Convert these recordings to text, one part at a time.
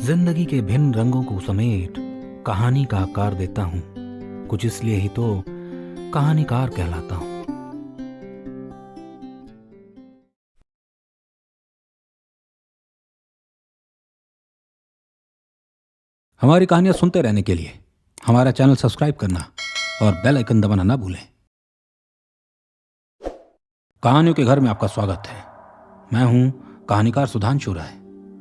जिंदगी के भिन्न रंगों को समेट कहानी का आकार देता हूँ। कुछ इसलिए ही तो कहानीकार कहलाता हूँ। हमारी कहानियां सुनते रहने के लिए हमारा चैनल सब्सक्राइब करना और बेल आइकन दबाना ना भूलें। कहानियों के घर में आपका स्वागत है। मैं हूं कहानीकार सुधांशु राय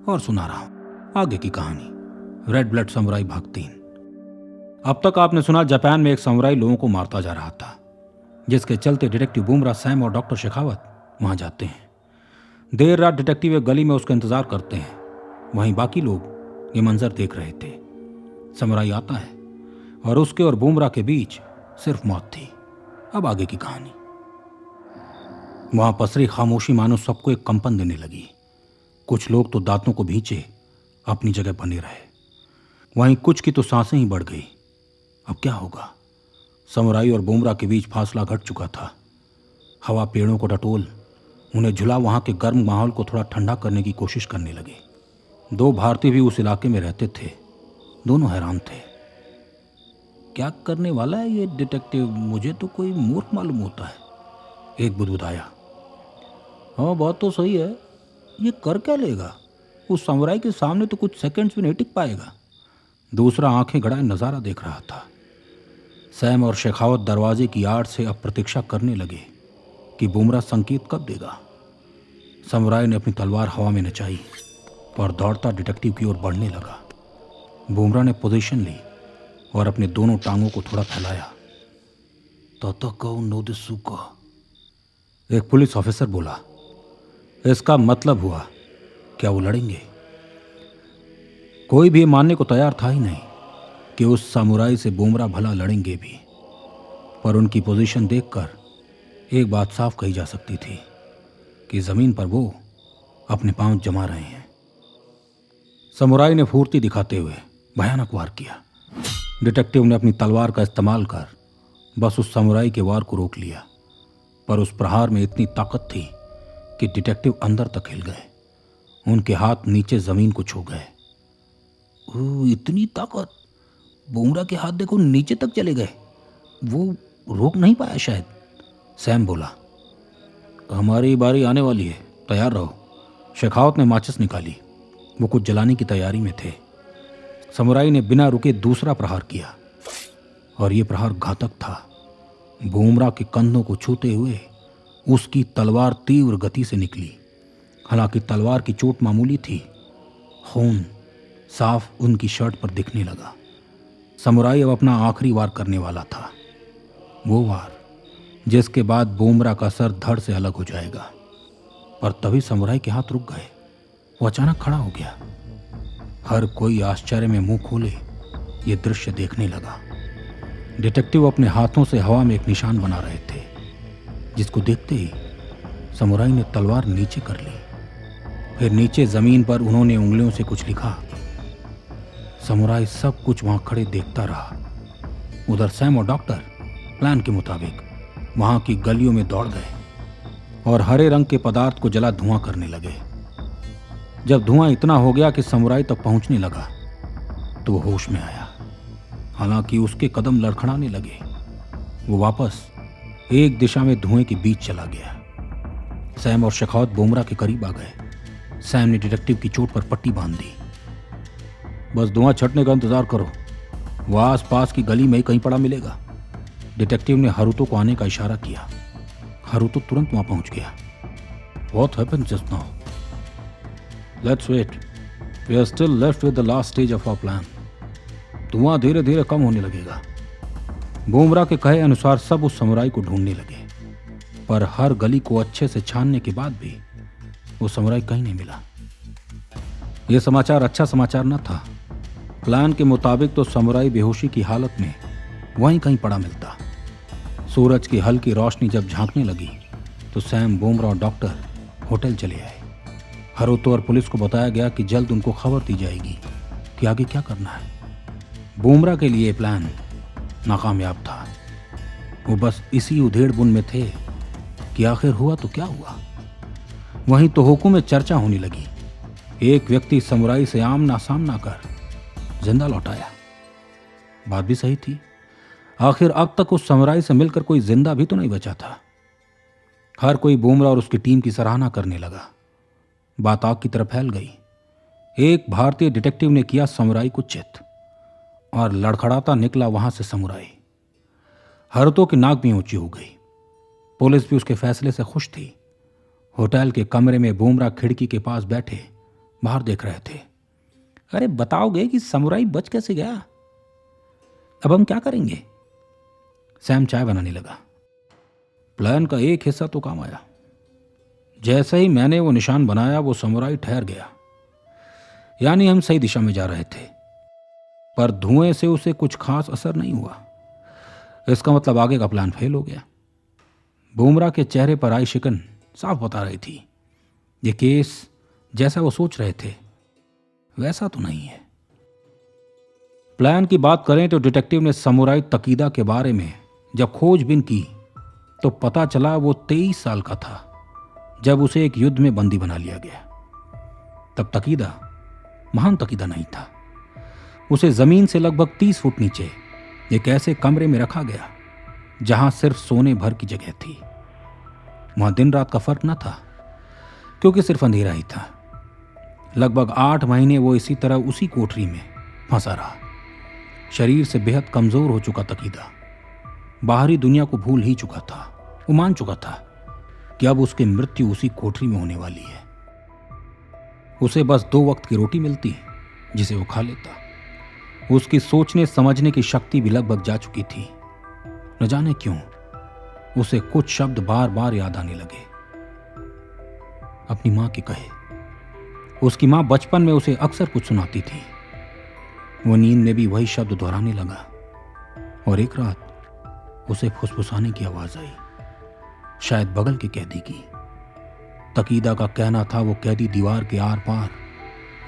और सुना रहा हूं आगे की कहानी, रेड ब्लड समुराई भाग 3। अब तक आपने सुना जापान में एक समुराई लोगों को मारता जा रहा था, जिसके चलते डिटेक्टिव बुमरा, सैम और डॉक्टर शेखावत वहां जाते हैं। देर रात डिटेक्टिव एक गली में उसका इंतजार करते हैं। वहीं बाकी लोग ये मंजर देख रहे थे। समुराई आता है और उसके और बुमरा के बीच सिर्फ मौत थी। अब आगे की कहानी। वहां पसरी खामोशी मानो सबको एक कंपन देने लगी। कुछ लोग तो दांतों को भींचे अपनी जगह बने रहे, वहीं कुछ की तो सांसें ही बढ़ गई। अब क्या होगा? समुराई और बुमरा के बीच फासला घट चुका था। हवा पेड़ों को टटोल उन्हें झुला वहां के गर्म माहौल को थोड़ा ठंडा करने की कोशिश करने लगे। दो भारतीय भी उस इलाके में रहते थे। दोनों हैरान थे। क्या करने वाला है ये डिटेक्टिव? मुझे तो कोई मूर्ख मालूम होता है, एक बुदबुदाया। हाँ, बात तो सही है। ये कर क्या लेगा? उस समुराई के सामने तो कुछ सेकंड्स भी नहीं टिक पाएगा। दूसरा आंखें गड़ाए नजारा देख रहा था। सैम और शेखावत दरवाजे की आड़ से अब प्रतीक्षा करने लगे कि बुमरा संकेत कब देगा। समुराई ने अपनी तलवार हवा में नचाई और दौड़ता डिटेक्टिव की ओर बढ़ने लगा। बुमरा ने पोजीशन ली और अपने दोनों टांगों को थोड़ा फैलाया। एक पुलिस ऑफिसर बोला। इसका मतलब हुआ क्या वो लड़ेंगे? कोई भी मानने को तैयार था ही नहीं कि उस समुराई से बुमरा भला लड़ेंगे भी, पर उनकी पोजीशन देखकर एक बात साफ कही जा सकती थी कि जमीन पर वो अपने पांव जमा रहे हैं। समुराई ने फुर्ती दिखाते हुए भयानक वार किया। डिटेक्टिव ने अपनी तलवार का इस्तेमाल कर बस उस समुराई के वार को रोक लिया, पर उस प्रहार में इतनी ताकत थी कि डिटेक्टिव अंदर तक हिल गए। उनके हाथ नीचे जमीन को छू गए। इतनी ताकत! बुमरा के हाथ देखो नीचे तक चले गए। वो रोक नहीं पाया शायद। सैम बोला। हमारी बारी आने वाली है, तैयार रहो। शेखावत ने माचिस निकाली। वो कुछ जलाने की तैयारी में थे। समुराई ने बिना रुके दूसरा प्रहार किया और ये प्रहार घातक था। बुमरा के कंधों को छूते हुए उसकी तलवार तीव्र गति से निकली। हालांकि तलवार की चोट मामूली थी, खून साफ उनकी शर्ट पर दिखने लगा। समुराई अब अपना आखिरी वार करने वाला था, वो वार जिसके बाद बुमरा का सर धड़ से अलग हो जाएगा। पर तभी समुराई के हाथ रुक गए। वो अचानक खड़ा हो गया। हर कोई आश्चर्य में मुंह खोले ये दृश्य देखने लगा। डिटेक्टिव अपने हाथों से हवा में एक निशान बना रहे थे, जिसको देखते ही समुराई ने तलवार नीचे कर ली। फिर नीचे जमीन पर उन्होंने उंगलियों से कुछ लिखा। समुराई सब कुछ वहां खड़े देखता रहा। उधर सैम और डॉक्टर प्लान के मुताबिक वहां की गलियों में दौड़ गए और हरे रंग के पदार्थ को जला धुआं करने लगे। जब धुआं इतना हो गया कि समुराई तक पहुंचने लगा तो वो होश में आया। हालांकि उसके कदम लड़खड़ाने लगे। वो वापस एक दिशा में धुएं के बीच चला गया। सैम और शेखावत बुमरा के करीब आ गए। सैम ने डिटेक्टिव की चोट पर पट्टी बांध दी। बस धुआं छटने का इंतजार करो, वो आस पास की गली में ही कहीं पड़ा मिलेगा। डिटेक्टिव ने हारुतो को आने का इशारा किया। हारुतो तुरंत वहां पहुंच गया। What happened just now? Let's wait. We are still left with the last stage of our plan. धुआं धीरे धीरे कम होने लगेगा। बुमरा के कहे अनुसार सब उस समुराई को ढूंढने लगे, पर हर गली को अच्छे से छानने के बाद भी वो समुराई कहीं नहीं मिला। यह समाचार अच्छा समाचार न था। प्लान के मुताबिक तो समुराई बेहोशी की हालत में वहीं कहीं पड़ा मिलता। सूरज की हल्की रोशनी जब झांकने लगी तो सैम, बुमरा और डॉक्टर होटल चले आए। हारुतो और पुलिस को बताया गया कि जल्द उनको खबर दी जाएगी कि आगे क्या करना है। बुमरा के लिए प्लान नाकामयाब था। वो बस इसी उधेड़ बुन में थे कि आखिर हुआ तो क्या हुआ। वहीं तोहोकू में चर्चा होने लगी एक व्यक्ति समुराई से आमना सामना कर जिंदा लौट आया। बात भी सही थी। आखिर अब तक उस समुराई से मिलकर कोई जिंदा भी तो नहीं बचा था। हर कोई बुमरा और उसकी टीम की सराहना करने लगा। बात आग की तरफ फैल गई। एक भारतीय डिटेक्टिव ने किया समुराई को चित और लड़खड़ाता निकला वहां से समुराई। हरतों की नाक भी ऊंची हो गई। पुलिस भी उसके फैसले से खुश थी। होटल के कमरे में बुमरा खिड़की के पास बैठे बाहर देख रहे थे। अरे बताओगे कि समुराई बच कैसे गया? अब हम क्या करेंगे? सैम चाय बनाने लगा। प्लान का एक हिस्सा तो काम आया। जैसे ही मैंने वो निशान बनाया वो समुराई ठहर गया। यानी हम सही दिशा में जा रहे थे, पर धुएं से उसे कुछ खास असर नहीं हुआ। इसका मतलब आगे का प्लान फेल हो गया। बुमरा के चेहरे पर आई शिकन साफ बता रही थी ये केस जैसा वो सोच रहे थे वैसा तो नहीं है। प्लान की बात करें तो डिटेक्टिव ने समुराई तकीदा के बारे में जब खोजबीन की तो पता चला वो 23 साल का था जब उसे एक युद्ध में बंदी बना लिया गया। तब तकीदा महान तकीदा नहीं था। उसे जमीन से लगभग 30 फुट नीचे एक ऐसे कमरे में रखा गया जहां सिर्फ सोने भर की जगह थी। वहां दिन रात का फर्क न था क्योंकि सिर्फ अंधेरा ही था। लगभग 8 महीने वो इसी तरह उसी कोठरी में फंसा रहा। शरीर से बेहद कमजोर हो चुका तकीदा बाहरी दुनिया को भूल ही चुका था। वो मान चुका था कि अब उसकी मृत्यु उसी कोठरी में होने वाली है। उसे बस 2 वक्त की रोटी मिलती जिसे वो खा लेता। उसकी सोचने समझने की शक्ति भी लगभग जा चुकी थी। न जाने क्यों उसे कुछ शब्द बार बार याद आने लगे। अपनी मां के कहे। उसकी मां बचपन में उसे अक्सर कुछ सुनाती थी। वो नींद में भी वही शब्द दोहराने लगा और एक रात उसे फुसफुसाने की आवाज आई, शायद बगल के कैदी की। तकीदा का कहना था वो कैदी दीवार के आर पार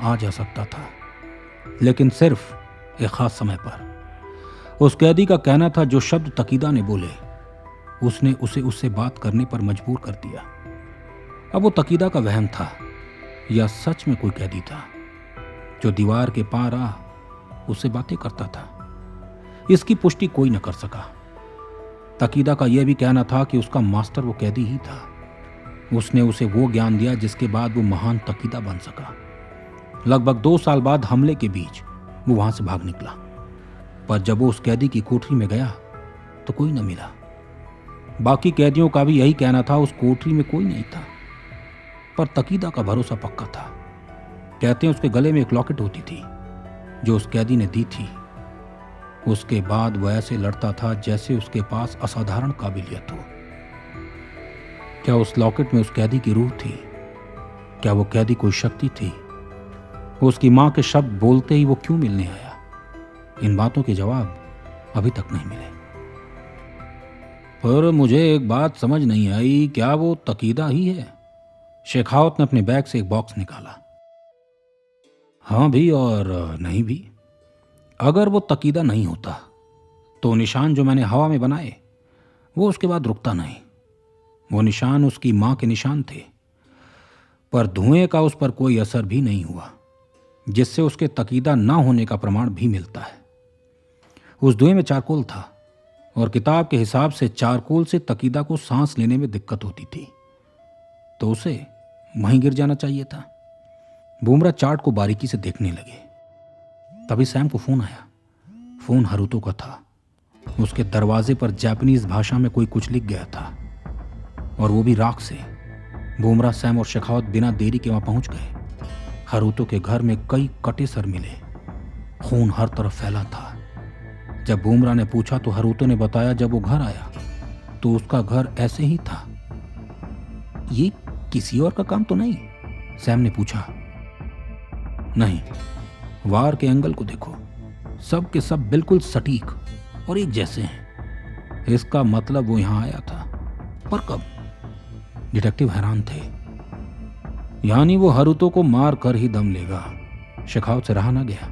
आ जा सकता था, लेकिन सिर्फ एक खास समय पर। उस कैदी का कहना था जो शब्द तकीदा ने बोले उसने उसे उससे बात करने पर मजबूर कर दिया। अब वो तकीदा का वहम था या सच में कोई कैदी था जो दीवार के पार आ उससे बातें करता था? इसकी पुष्टि कोई न कर सका। तकीदा का यह भी कहना था कि उसका मास्टर वो कैदी ही था। उसने उसे वो ज्ञान दिया जिसके बाद वो महान तकीदा बन सका। लगभग 2 साल बाद हमले के बीच वो वहां से भाग निकला, पर जब वो उस कैदी की कोठरी में गया तो कोई न मिला। बाकी कैदियों का भी यही कहना था, उस कोठरी में कोई नहीं था। पर तकीदा का भरोसा पक्का था। कहते हैं उसके गले में एक लॉकेट होती थी जो उस कैदी ने दी थी। उसके बाद वह ऐसे लड़ता था जैसे उसके पास असाधारण काबिलियत हो। क्या उस लॉकेट में उस कैदी की रूह थी? क्या वो कैदी कोई शक्ति थी? उसकी मां के शब्द बोलते ही वो क्यों मिलने आया? इन बातों के जवाब अभी तक नहीं मिले। पर मुझे एक बात समझ नहीं आई, क्या वो तकीदा ही है? शेखावत ने अपने बैग से एक बॉक्स निकाला। हाँ भी और नहीं भी। अगर वो तकीदा नहीं होता तो निशान जो मैंने हवा में बनाए वो उसके बाद रुकता नहीं। वो निशान उसकी मां के निशान थे, पर धुएं का उस पर कोई असर भी नहीं हुआ, जिससे उसके तकीदा ना होने का प्रमाण भी मिलता है। उस धुएं में चारकोल था और किताब के हिसाब से चारकोल से तकीदा को सांस लेने में दिक्कत होती थी, तो उसे वहीं गिर जाना चाहिए था। बुमरा चार्ट को बारीकी से देखने लगे। तभी सैम को फोन आया। फोन हरुतो का था। उसके दरवाजे पर जापानीज भाषा में कोई कुछ लिख गया था, और वो भी राख से। बुमरा, सैम और शेखावत बिना देरी के वहां पहुंच गए। हरुतो के घर में कई कटे सर मिले। खून हर तरफ फैला था। जब बुमरा ने पूछा तो हरुतो ने बताया जब वो घर आया तो उसका घर ऐसे ही था। ये किसी और का काम तो नहीं? सैम ने पूछा। नहीं, वार के एंगल को देखो, सब के सब बिल्कुल सटीक और एक जैसे हैं। इसका मतलब वो यहां आया था, पर कब? डिटेक्टिव हैरान थे। यानी वो हरुतो को मार कर ही दम लेगा। शेखावत से रहा ना गया।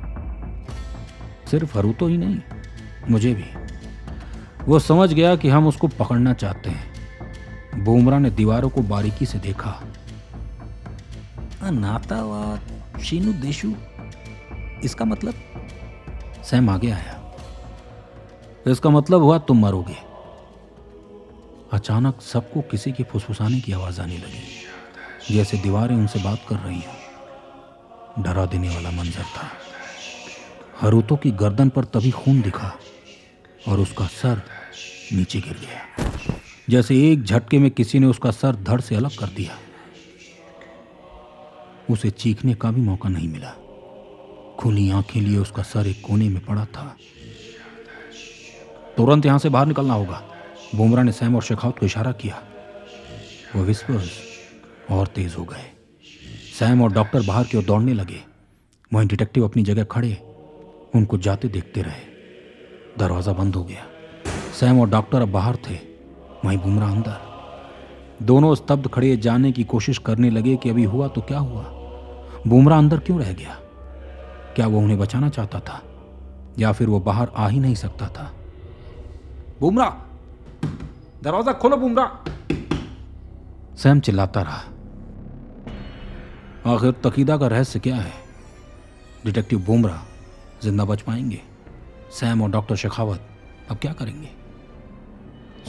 सिर्फ हरुतो ही नहीं, मुझे भी। वो समझ गया कि हम उसको पकड़ना चाहते हैं। बुमरा ने दीवारों को बारीकी से देखा। नातावाद शीनू देशु, इसका मतलब? सैम आगे आया। इसका मतलब हुआ तुम मरोगे। अचानक सबको किसी के फुसफुसाने की आवाज आने लगी, जैसे दीवारें उनसे बात कर रही हैं। डरा देने वाला मंजर था। हरूतो की गर्दन पर तभी खून दिखा और उसका सर नीचे गिर गया, जैसे एक झटके में किसी ने उसका सर धड़ से अलग कर दिया। उसे चीखने का भी मौका नहीं मिला। खुली आंखें लिए उसका सर एक कोने में पड़ा था। तुरंत यहां से बाहर निकलना होगा, बुमरा ने सैम और शेखावत को इशारा किया। वो विस्पर्स और तेज हो गए। सैम और डॉक्टर बाहर की ओर दौड़ने लगे। वहीं डिटेक्टिव अपनी जगह खड़े उनको जाते देखते रहे। दरवाजा बंद हो गया। सैम और डॉक्टर अब बाहर थे, वहीं बुमरा अंदर। दोनों स्तब्ध खड़े जाने की कोशिश करने लगे कि अभी हुआ तो क्या हुआ। बुमरा अंदर क्यों रह गया? क्या वो उन्हें बचाना चाहता था या फिर वो बाहर आ ही नहीं सकता था? बुमरा, दरवाजा खोलो बुमरा, सैम चिल्लाता रहा। आखिर तकीदा का रहस्य क्या है? डिटेक्टिव बुमरा जिंदा बच पाएंगे? सैम और डॉक्टर शेखावत अब क्या करेंगे?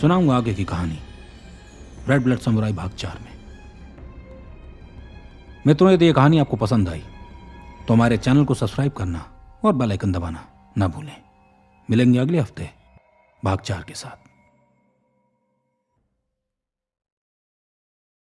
सुनाऊंगा आगे की कहानी रेड ब्लड समुराई भाग 4 में। मित्रों, यदि ये कहानी आपको पसंद आई तो हमारे चैनल को सब्सक्राइब करना और बेल आइकन दबाना ना भूलें। मिलेंगे अगले हफ्ते भाग 4 के साथ।